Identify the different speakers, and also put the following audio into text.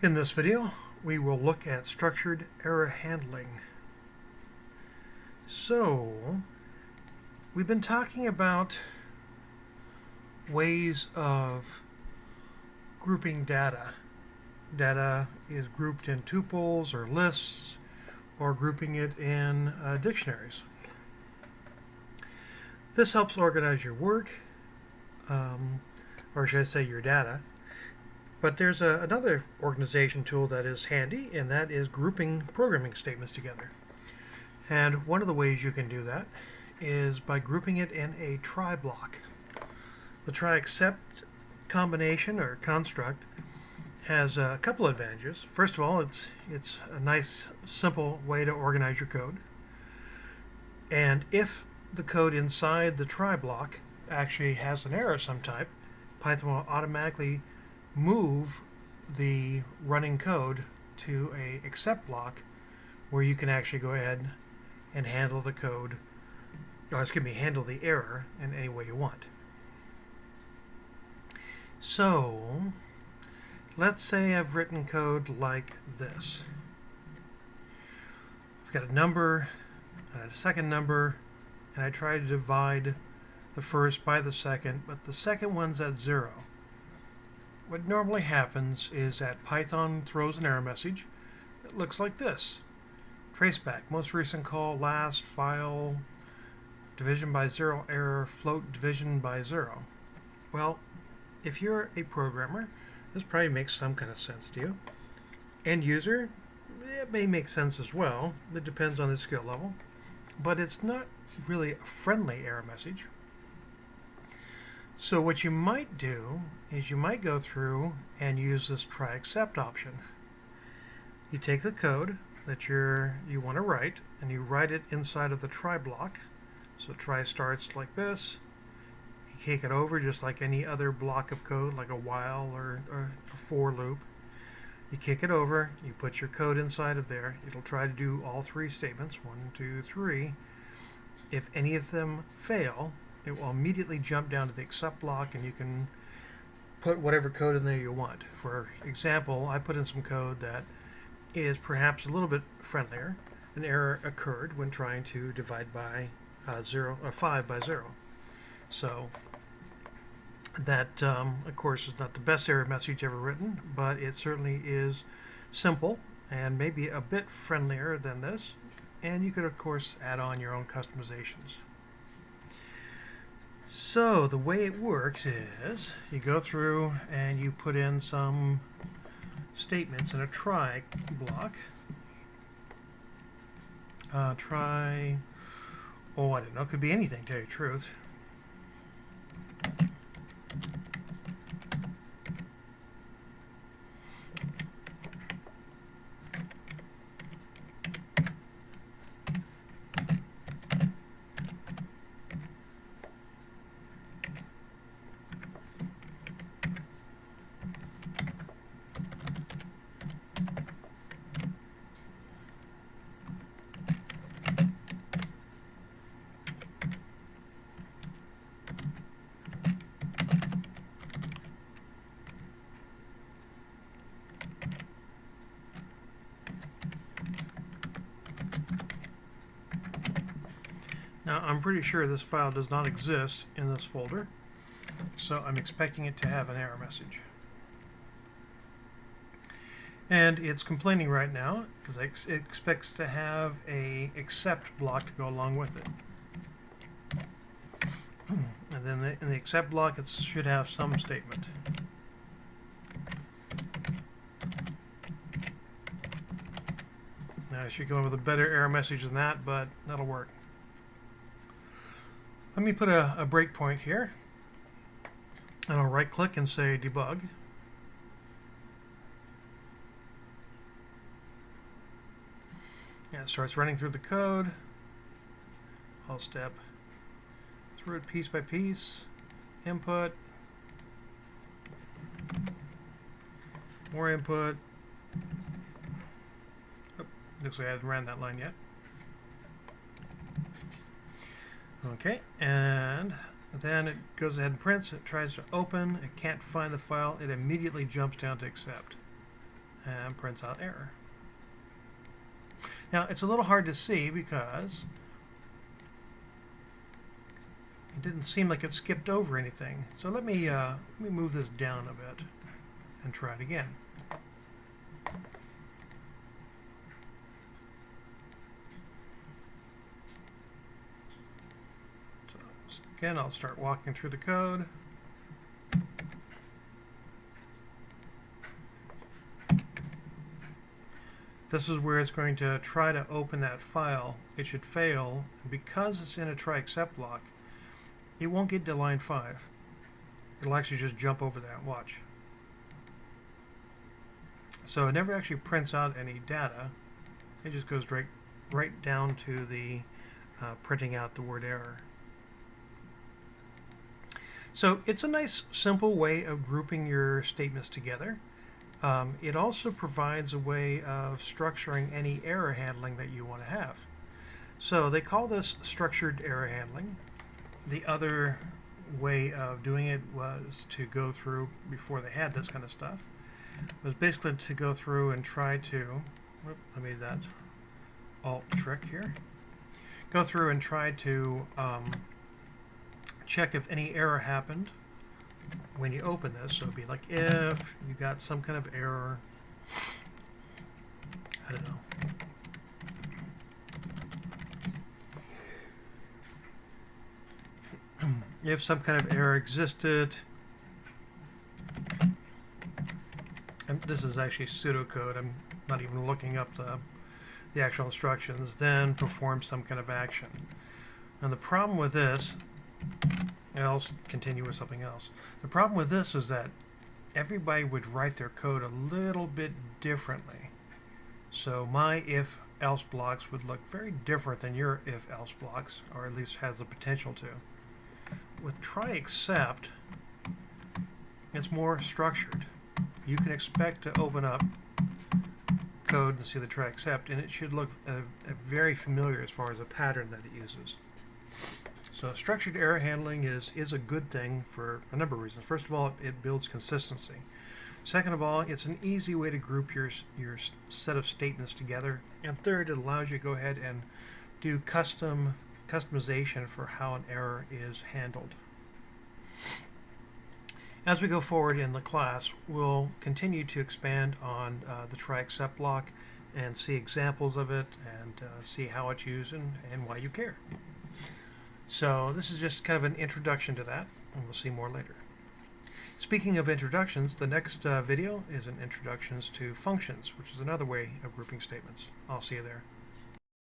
Speaker 1: In this video, we will look at structured error handling. So, we've been talking about ways of grouping data. Data is grouped in tuples or lists, or grouping it in dictionaries. This helps organize your work, or should I say your data. But there's another organization tool that is handy, and that is grouping programming statements together. And one of the ways you can do that is by grouping it in a try block. The try except combination or construct has a couple advantages. First of all, it's a nice, simple way to organize your code. And if the code inside the try block actually has an error of some type, Python will automatically move the running code to a except block where you can actually go ahead and handle the code, handle the error in any way you want. So, let's say I've written code like this. I've got a number and a second number, and I try to divide the first by the second, but the second one's at 0. What normally happens is that Python throws an error message that looks like this. Traceback, most recent call, last, file, division by 0 error, float division by 0. Well, if you're a programmer, this probably makes some kind of sense to you. End user, it may make sense as well. It depends on the skill level. But it's not really a friendly error message. So what you might do is you might go through and use this try except option. You take the code that you want to write, and you write it inside of the try block. So try starts like this. You take it over just like any other block of code, like a while or a for loop. You kick it over, you put your code inside of there. It'll try to do all three statements, 1, 2, 3. If any of them fail, it will immediately jump down to the except block, and you can put whatever code in there you want. For example, I put in some code that is perhaps a little bit friendlier. An error occurred when trying to divide by 5 by 0. So that, of course, is not the best error message ever written, but it certainly is simple and maybe a bit friendlier than this. And you could, of course, add on your own customizations. So the way it works is you go through and you put in some statements in a try block. I don't know, it could be anything, to tell you the truth. Now, I'm pretty sure this file does not exist in this folder, so I'm expecting it to have an error message. And it's complaining right now because it expects to have a except block to go along with it. And then in the except block, it should have some statement. Now, I should come up with a better error message than that, but that'll work. Let me put a breakpoint here, and I'll right-click and say debug. And it starts running through the code. I'll step through it piece by piece. Input, more input. Oh, looks like I haven't ran that line yet. Okay, and then it goes ahead and prints. It tries to open. It can't find the file. It immediately jumps down to accept. and prints out error. Now it's a little hard to see because it didn't seem like it skipped over anything. So let me move this down a bit and try it again. So again, I'll start walking through the code. This is where it's going to try to open that file. It should fail, and because it's in a try except block, it won't get to line 5. It'll actually just jump over that. Watch. So it never actually prints out any data. It just goes right down to the printing out the word error. So it's a nice simple way of grouping your statements together. It also provides a way of structuring any error handling that you want to have. So they call this structured error handling. The other way of doing it was to go through, before they had this kind of stuff, was basically to go through and try to, I made that alt trick here, go through and try to check if any error happened when you open this. So it'd be like if you got some kind of error, I don't know, if some kind of error existed, and this is actually pseudocode, I'm not even looking up the actual instructions, then perform some kind of action. And the problem with this, I'll continue with something else. The problem with this is that everybody would write their code a little bit differently. So my if-else blocks would look very different than your if-else blocks, or at least has the potential to. With try except, it's more structured. You can expect to open up code and see the try except, and it should look very familiar as far as a pattern that it uses. So structured error handling is a good thing for a number of reasons. First of all, it builds consistency. Second of all, it's an easy way to group your set of statements together. And third, it allows you to go ahead and do customization for how an error is handled. As we go forward in the class, we'll continue to expand on the try except block and see examples of it and see how it's used and why you care. So this is just kind of an introduction to that, and we'll see more later. Speaking of introductions, the next video is an introductions to functions, which is another way of grouping statements. I'll see you there.